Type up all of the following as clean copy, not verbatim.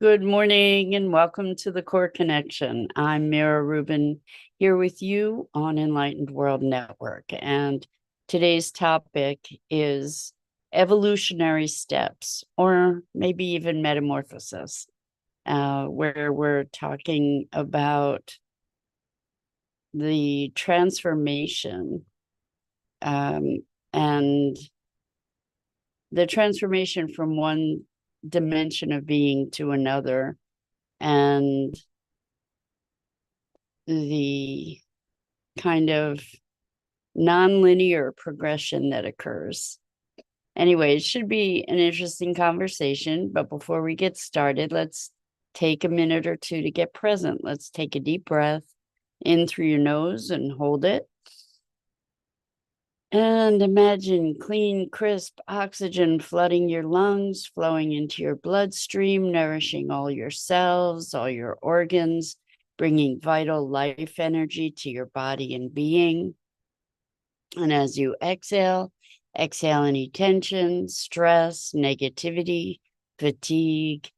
Good morning and welcome to the Core Connection. I'm Mira Rubin here with you on Enlightened World Network. And today's topic is evolutionary steps, or maybe even metamorphosis, where we're talking about the transformation and the transformation from one dimension of being to another, and the kind of nonlinear progression that occurs. Anyway, it should be an interesting conversation, but before we get started, let's take a minute or two to get present. Let's take a deep breath in through your nose and hold it. And imagine clean, crisp oxygen flooding your lungs, flowing into your bloodstream, nourishing all your cells, all your organs, bringing vital life energy to your body and being. And as you exhale, exhale any tension, stress, negativity, fatigue.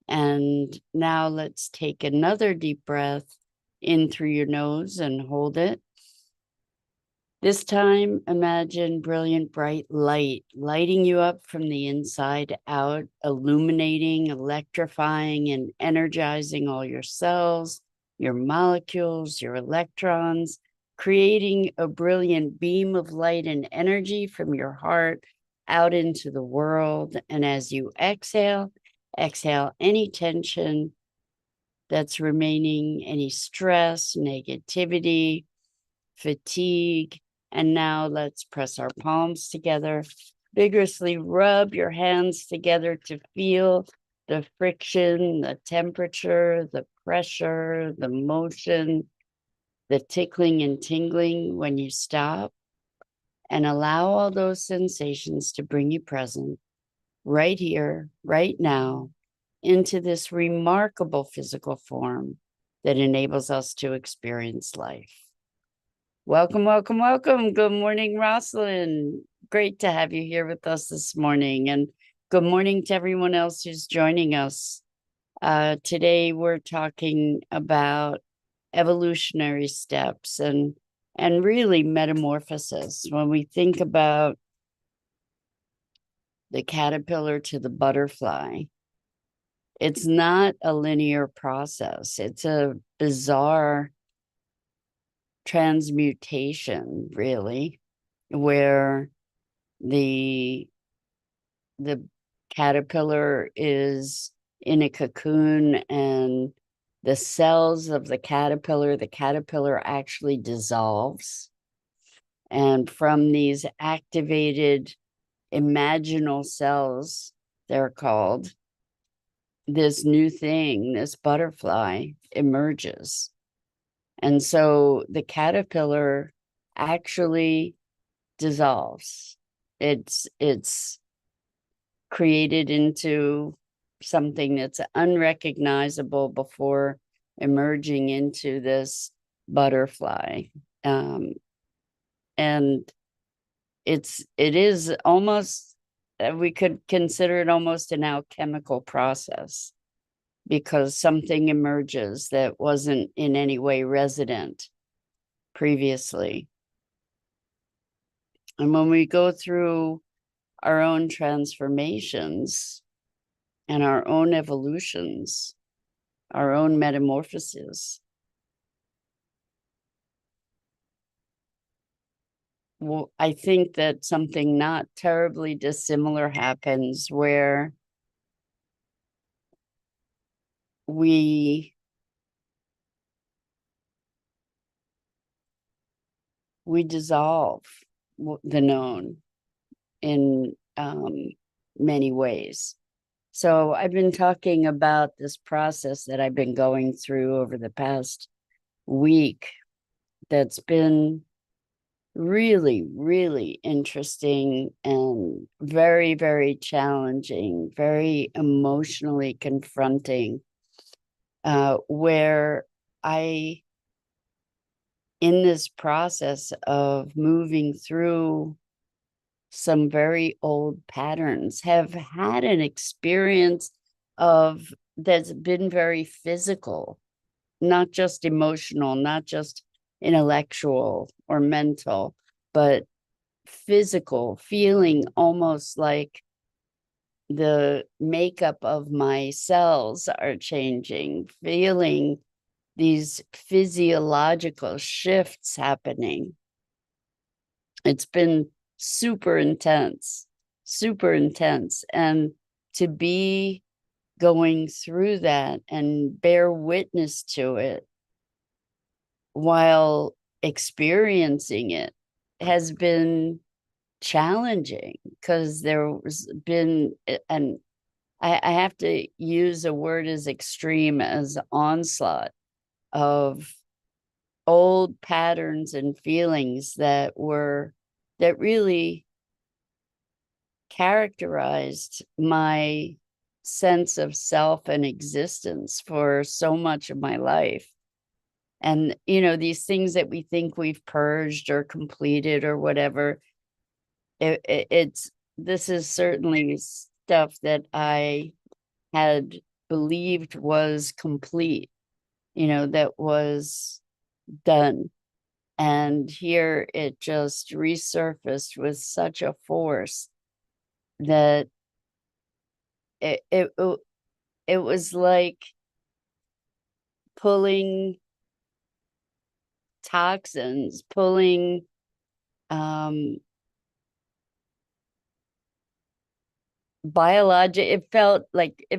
And now let's take another deep breath in through your nose and hold it. This time, imagine brilliant, bright light lighting you up from the inside out, illuminating, electrifying, and energizing all your cells, your molecules, your electrons, creating a brilliant beam of light and energy from your heart out into the world. And as you exhale, exhale any tension that's remaining, any stress, negativity, fatigue. And now let's press our palms together, vigorously rub your hands together to feel the friction, the temperature, the pressure, the motion, the tickling and tingling when you stop, and allow all those sensations to bring you present right here, right now, into this remarkable physical form that enables us to experience life. Welcome, welcome, welcome. Good morning, Rosalind. Great to have you here with us this morning. And good morning to everyone else who's joining us. Today, we're talking about evolutionary steps and really metamorphosis. When we think about the caterpillar to the butterfly, it's not a linear process. It's a bizarre transmutation, really, where the caterpillar is in a cocoon, and the cells of the caterpillar actually dissolves. And from these activated imaginal cells, they're called, this new thing, this butterfly, emerges. And so the caterpillar actually dissolves. It's created into something that's unrecognizable before emerging into this butterfly. And it is almost, we could consider it almost an alchemical process, because something emerges that wasn't in any way resident previously. And when we go through our own transformations and our own evolutions, our own metamorphoses, well, I think that something not terribly dissimilar happens, where we dissolve the known in many ways. So I've been talking about this process that I've been going through over the past week that's been really, really interesting and very, very challenging, very emotionally confronting, where I, in this process of moving through some very old patterns, have had an experience of that's been very physical, not just emotional, not just intellectual or mental, but physical, feeling almost like the makeup of my cells are changing, feeling these physiological shifts happening. It's been super intense, super intense. And to be going through that and bear witness to it while experiencing it has been challenging, because there's been, and I have to use a word as extreme as onslaught of old patterns and feelings that really characterized my sense of self and existence for so much of my life. And, these things that we think we've purged or completed or whatever, this is certainly stuff that I had believed was complete, that was done. And here it just resurfaced with such a force that it was like pulling toxins, pulling it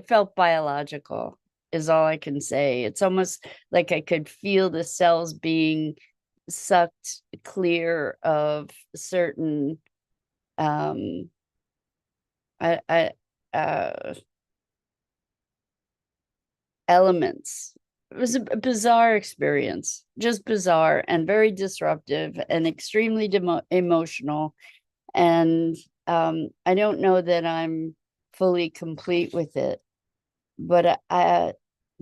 felt biological, is all I can say. It's almost like I could feel the cells being sucked clear of certain I, I, elements. It was a bizarre experience, just bizarre and very disruptive and extremely emotional. And I don't know that I'm fully complete with it, but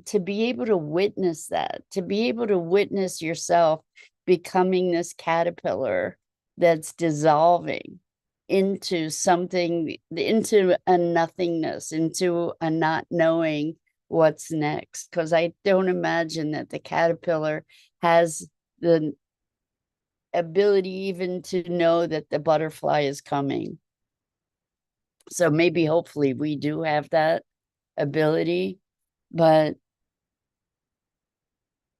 to be able to witness that, to be able to witness yourself becoming this caterpillar that's dissolving into something, into a nothingness, into a not knowing what's next. Because I don't imagine that the caterpillar has the ability even to know that the butterfly is coming. So maybe, hopefully, we do have that ability, but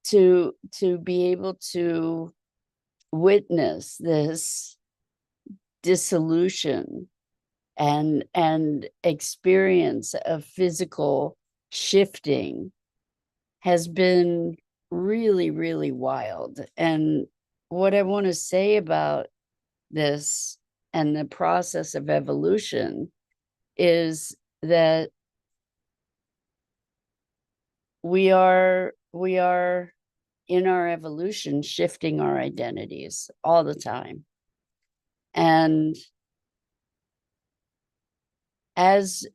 to be able to witness this dissolution and experience of physical shifting has been really, really wild. And what I want to say about this and the process of evolution is that we are in our evolution shifting our identities all the time. And as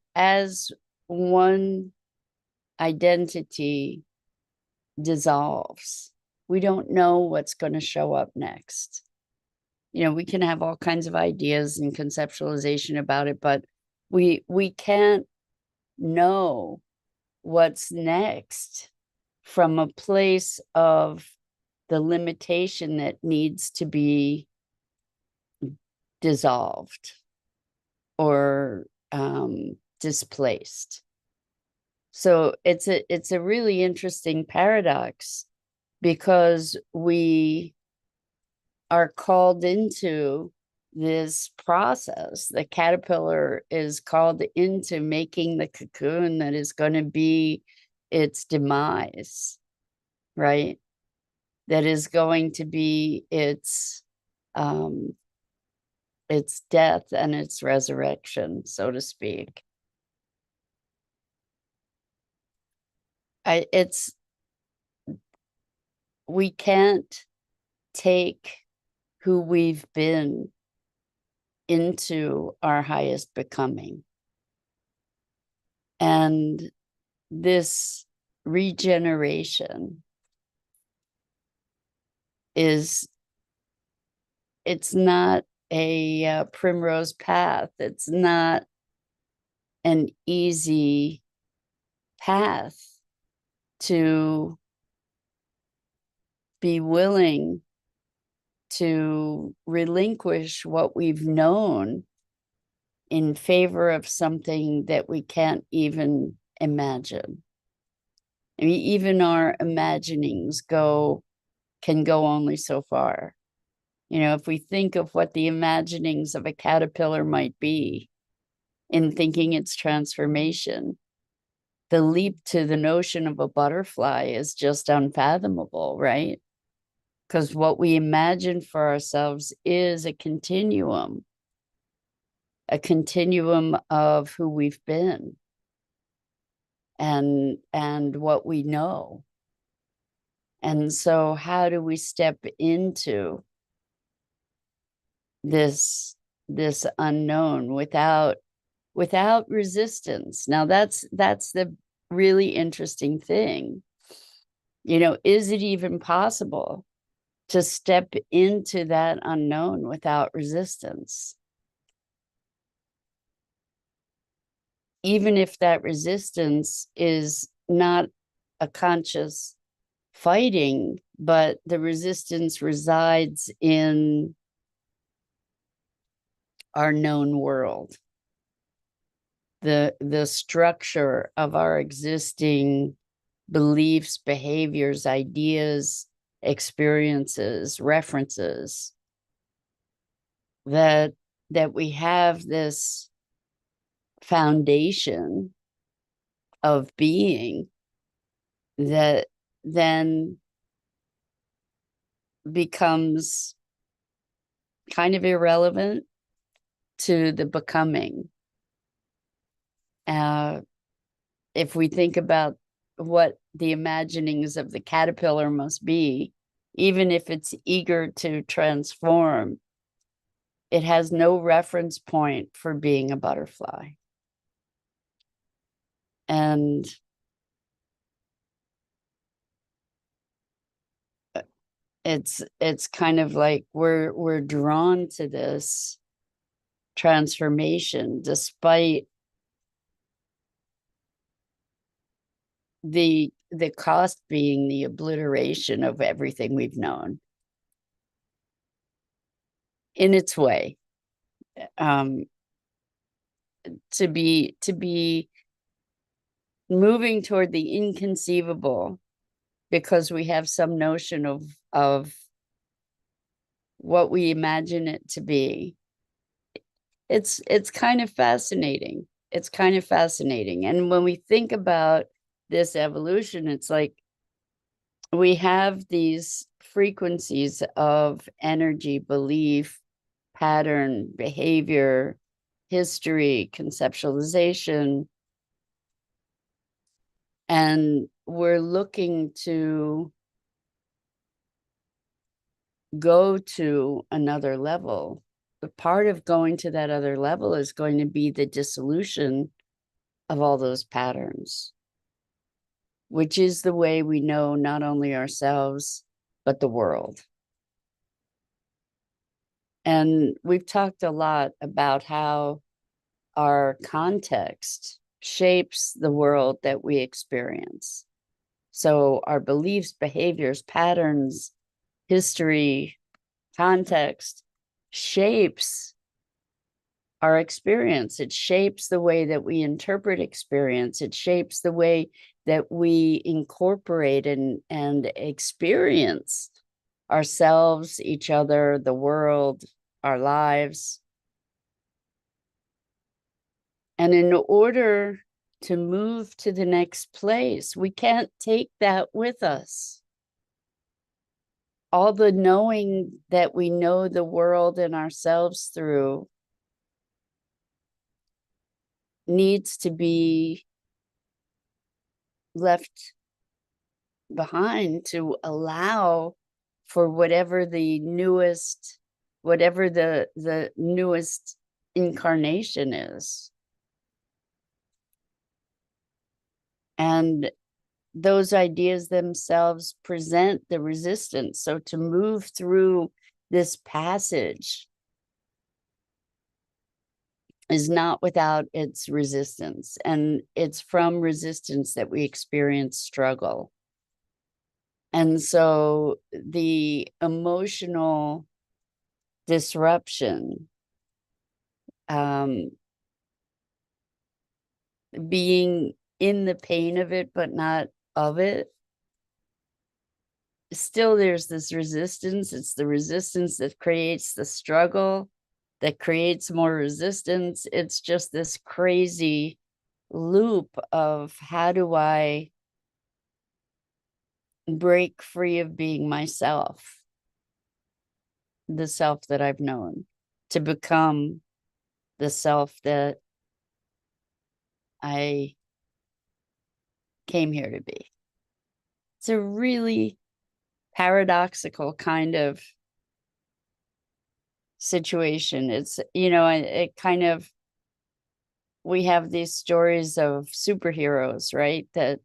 one identity dissolves, we don't know what's going to show up next. We can have all kinds of ideas and conceptualization about it, but we can't know what's next from a place of the limitation that needs to be dissolved or displaced. So it's a really interesting paradox, because we are called into this process. The caterpillar is called into making the cocoon that is going to be its demise, right? That is going to be its death and its resurrection, so to speak. We can't take who we've been into our highest becoming. And this regeneration it's not a primrose path. It's not an easy path to be willing to relinquish what we've known in favor of something that we can't even imagine. I mean, even our imaginings can go only so far. You know, if we think of what the imaginings of a caterpillar might be in thinking its transformation, the leap to the notion of a butterfly is just unfathomable, right? Because what we imagine for ourselves is a continuum of who we've been and what we know. And so how do we step into this unknown without resistance? Now that's the really interesting thing. You know, is it even possible to step into that unknown without resistance? Even if that resistance is not a conscious fighting, but the resistance resides in our known world, the structure of our existing beliefs, behaviors, ideas, experiences, references, that we have this foundation of being that then becomes kind of irrelevant to the becoming. If we think about what the imaginings of the caterpillar must be, even if it's eager to transform, it has no reference point for being a butterfly. And it's kind of like we're drawn to this transformation despite the cost being the obliteration of everything we've known in its way. To be moving toward the inconceivable because we have some notion of what we imagine it to be. It's kind of fascinating. It's kind of fascinating. And when we think about this evolution, it's like we have these frequencies of energy, belief, pattern, behavior, history, conceptualization, and we're looking to go to another level. The part of going to that other level is going to be the dissolution of all those patterns, which is the way we know not only ourselves, but the world. And we've talked a lot about how our context shapes the world that we experience. So our beliefs, behaviors, patterns, history, context shapes our experience. It shapes the way that we interpret experience. It shapes the way that we incorporate and experience ourselves, each other, the world, our lives. And in order to move to the next place, we can't take that with us. All the knowing that we know the world and ourselves through needs to be left behind to allow for whatever the newest incarnation is. And those ideas themselves present the resistance. So to move through this passage is not without its resistance. And it's from resistance that we experience struggle. And so the emotional disruption, being in the pain of it, but not of it, still there's this resistance. It's the resistance that creates the struggle, that creates more resistance. It's just this crazy loop of how do I break free of being myself, the self that I've known, to become the self that I came here to be. It's a really paradoxical kind of situation. It's, it kind of, we have these stories of superheroes, right? That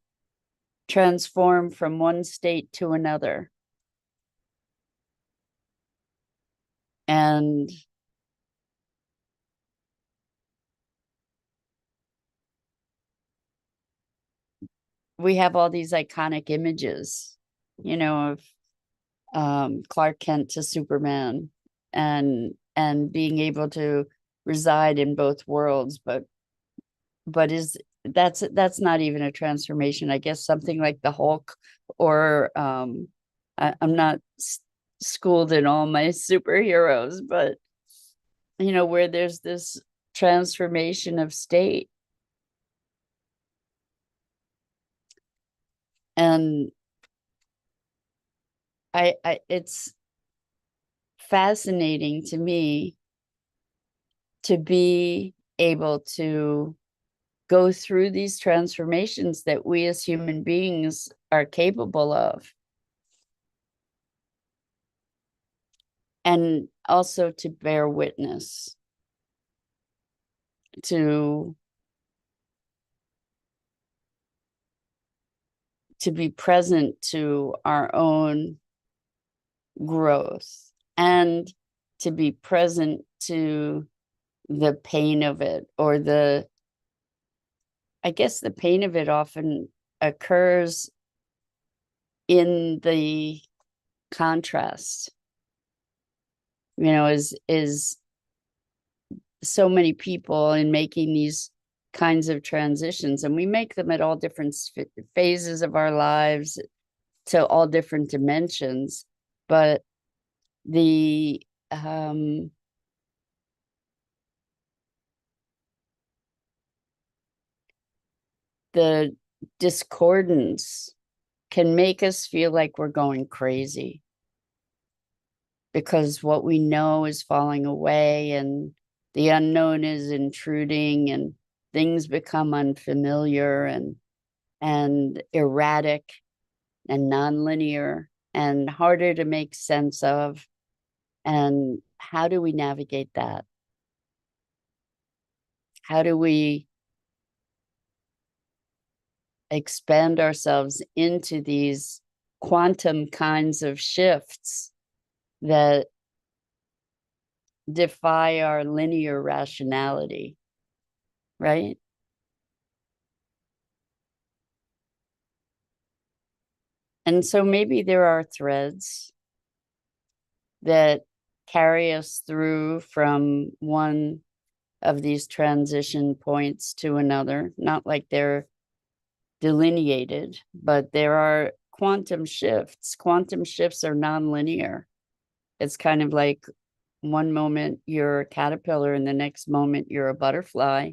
transform from one state to another. And we have all these iconic images, of Clark Kent to Superman, and being able to reside in both worlds, but is that's not even a transformation. I guess something like the Hulk, or I'm not schooled in all my superheroes, but where there's this transformation of state. And it's fascinating to me to be able to go through these transformations that we as human beings are capable of. And also to bear witness, to be present to our own growth, and to be present to the pain of it, or I guess the pain of it often occurs in the contrast, is so many people in making these kinds of transitions, and we make them at all different phases of our lives, to all different dimensions, but the the discordance can make us feel like we're going crazy, because what we know is falling away, and the unknown is intruding, and things become unfamiliar and erratic and nonlinear and harder to make sense of. And how do we navigate that? How do we expand ourselves into these quantum kinds of shifts that defy our linear rationality, right? And so maybe there are threads that carry us through from one of these transition points to another, not like they're delineated, but there are quantum shifts. Quantum shifts are nonlinear. It's kind of like one moment you're a caterpillar and the next moment you're a butterfly.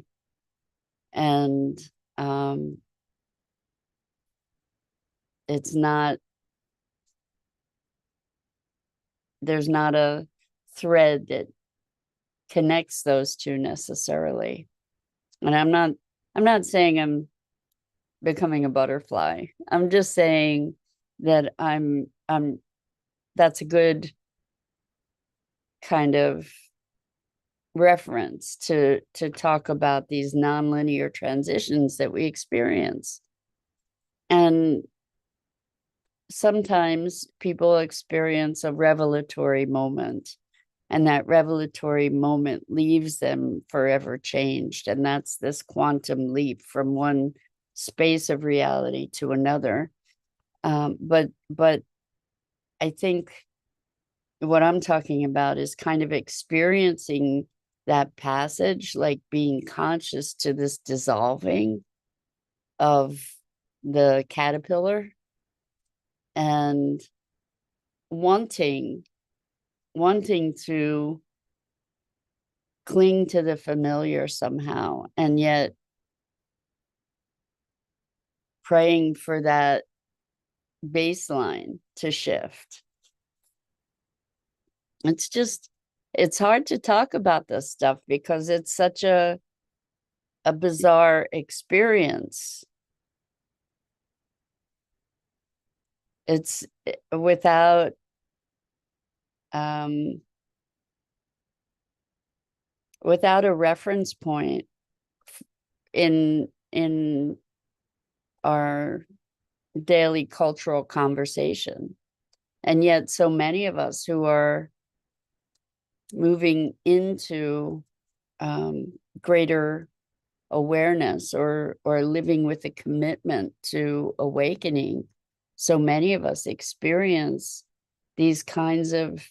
And it's not, there's not a thread that connects those two necessarily. And I'm not saying I'm becoming a butterfly. I'm just saying that I'm that's a good kind of reference to talk about these nonlinear transitions that we experience. And sometimes people experience a revelatory moment, And that revelatory moment leaves them forever changed. And that's this quantum leap from one space of reality to another. But I think what I'm talking about is kind of experiencing that passage, like being conscious to this dissolving of the caterpillar and wanting to cling to the familiar somehow, and yet praying for that baseline to shift. It's hard to talk about this stuff because it's such a bizarre experience. It's without without a reference point in our daily cultural conversation. And yet so many of us who are moving into greater awareness or living with a commitment to awakening, so many of us experience these kinds of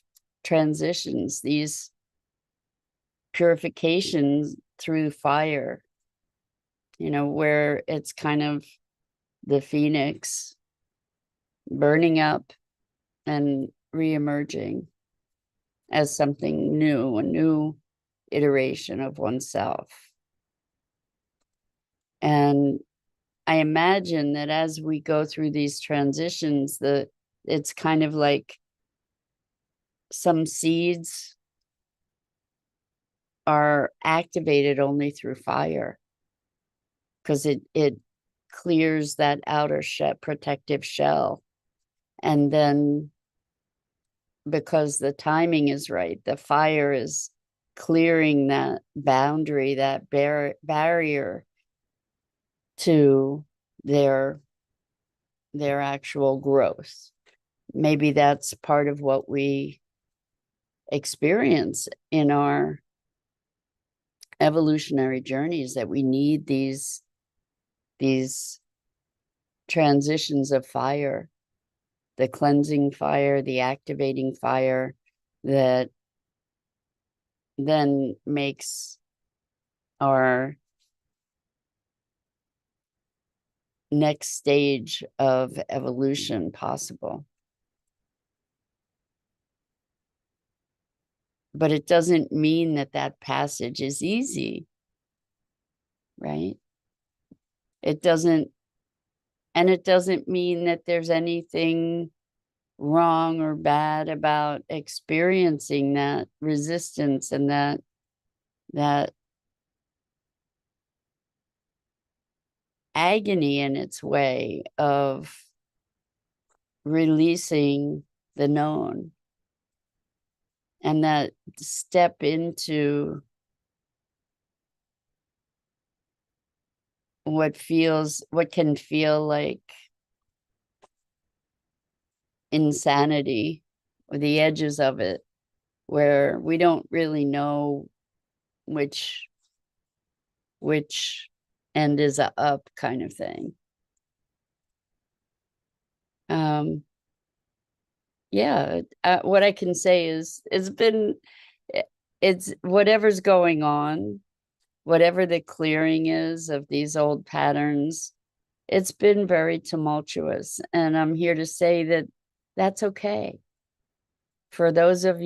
transitions, these purifications through fire, where it's kind of the phoenix burning up and re-emerging as something new, a new iteration of oneself. And I imagine that as we go through these transitions, it's kind of like some seeds are activated only through fire, because it clears that outer protective shell. And then because the timing is right, the fire is clearing that boundary, that barrier to their actual growth. Maybe that's part of what we experience in our evolutionary journeys, that we need these transitions of fire, the cleansing fire, the activating fire, that then makes our next stage of evolution possible. But it doesn't mean that passage is easy, right? It doesn't mean that there's anything wrong or bad about experiencing that resistance and that agony in its way of releasing the known, and that step into what can feel like insanity, or the edges of it, where we don't really know which end is up, kind of thing. Yeah, what I can say is it's whatever's going on, whatever the clearing is of these old patterns, it's been very tumultuous. And I'm here to say that that's okay. For those of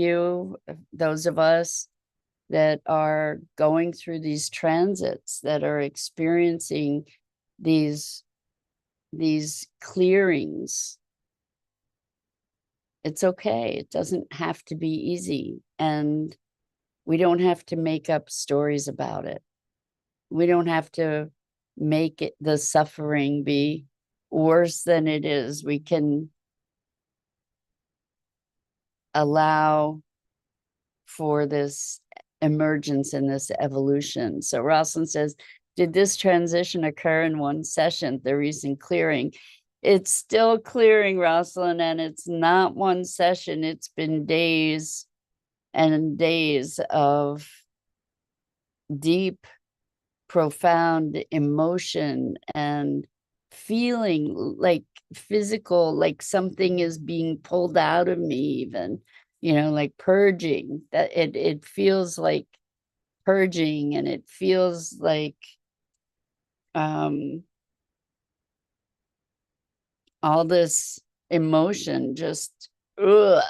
us that are going through these transits, that are experiencing these clearings, it's okay. It doesn't have to be easy. And we don't have to make up stories about it. We don't have to make the suffering be worse than it is. We can allow for this emergence and this evolution. So Rosalind says, did this transition occur in one session, the recent clearing? It's still clearing, Rosalind, and it's not one session. It's been days and days of deep, profound emotion and feeling like physical, like something is being pulled out of me, even, like purging. That it feels like purging, and it feels like um all this emotion just ugh,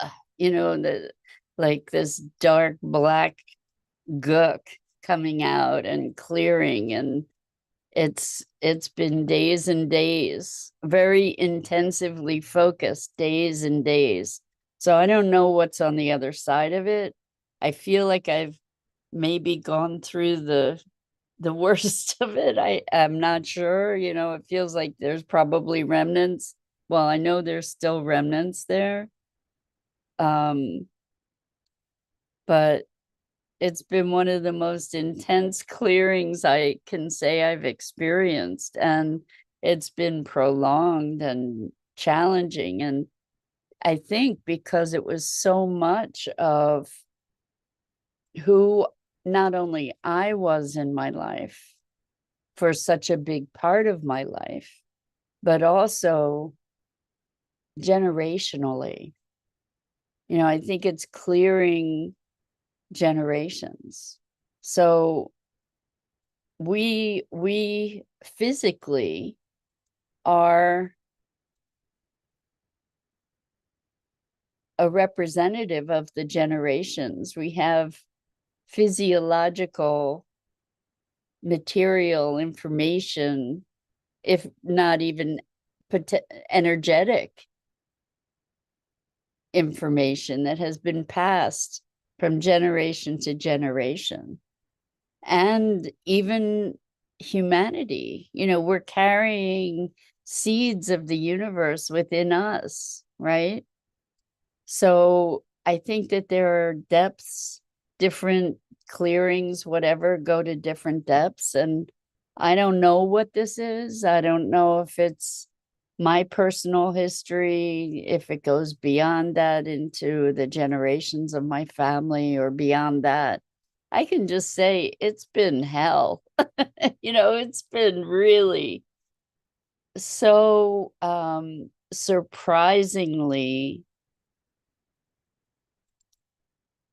like this dark black gook coming out and clearing. And it's been days and days, very intensively focused days and days. So I don't know what's on the other side of it. I feel like I've maybe gone through the worst of it. I'm not sure. It feels like there's probably remnants. Well, I know there's still remnants there. Um, but it's been one of the most intense clearings I can say I've experienced. And it's been prolonged and challenging. And I think because it was so much of who not only I was in my life for such a big part of my life, but also generationally. I think it's clearing generations. So we physically are a representative of the generations. We have physiological material information, if not even energetic information that has been passed from generation to generation. And even humanity, we're carrying seeds of the universe within us, right? So I think that there are depths, different clearings, whatever, go to different depths. And I don't know what this is. I don't know if it's my personal history, if it goes beyond that into the generations of my family or beyond that. I can just say it's been hell. It's been really so surprisingly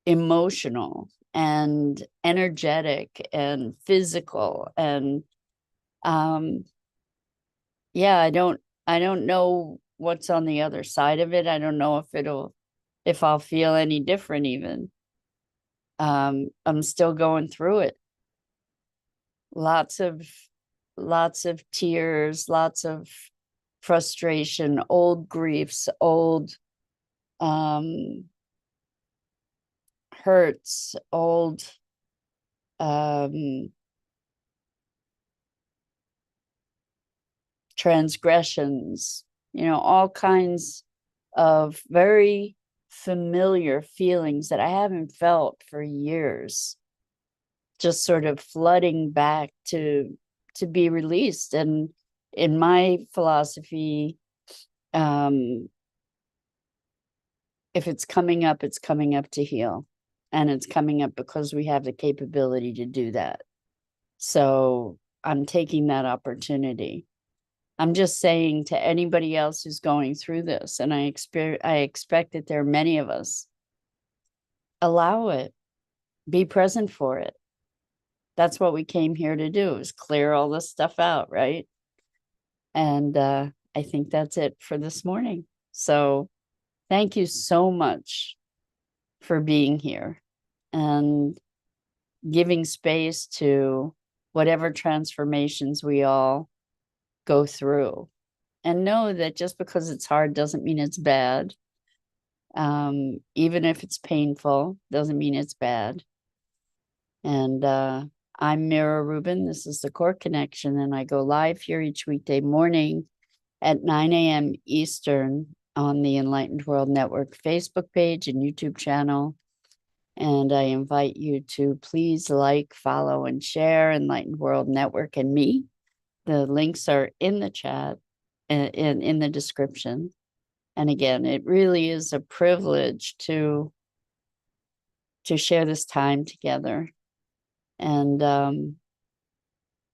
emotional and energetic and physical. And yeah, I don't know what's on the other side of it. I don't know if I'll feel any different even. I'm still going through it. Lots of tears, lots of frustration, old griefs, old hurts, old transgressions, all kinds of very familiar feelings that I haven't felt for years, just sort of flooding back to be released. And in my philosophy, if it's coming up to heal. And it's coming up because we have the capability to do that. So I'm taking that opportunity. I'm just saying to anybody else who's going through this, and I expect that there are many of us, allow it, be present for it. That's what we came here to do, is clear all this stuff out, right? And I think that's it for this morning. So thank you so much for being here and giving space to whatever transformations we all go through. And know that just because it's hard doesn't mean it's bad. Even if it's painful, doesn't mean it's bad. And I'm Mira Rubin. This is the Core Connection, and I go live here each weekday morning at 9 a.m. Eastern on the Enlightened World Network Facebook page and YouTube channel. And I invite you to please like, follow, and share Enlightened World Network and me. The links are in the chat and in the description. And again, it really is a privilege to to share this time together. And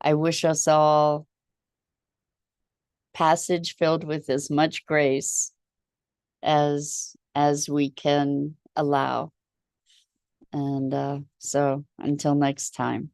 I wish us all passage filled with as much grace as we can allow. And so until next time.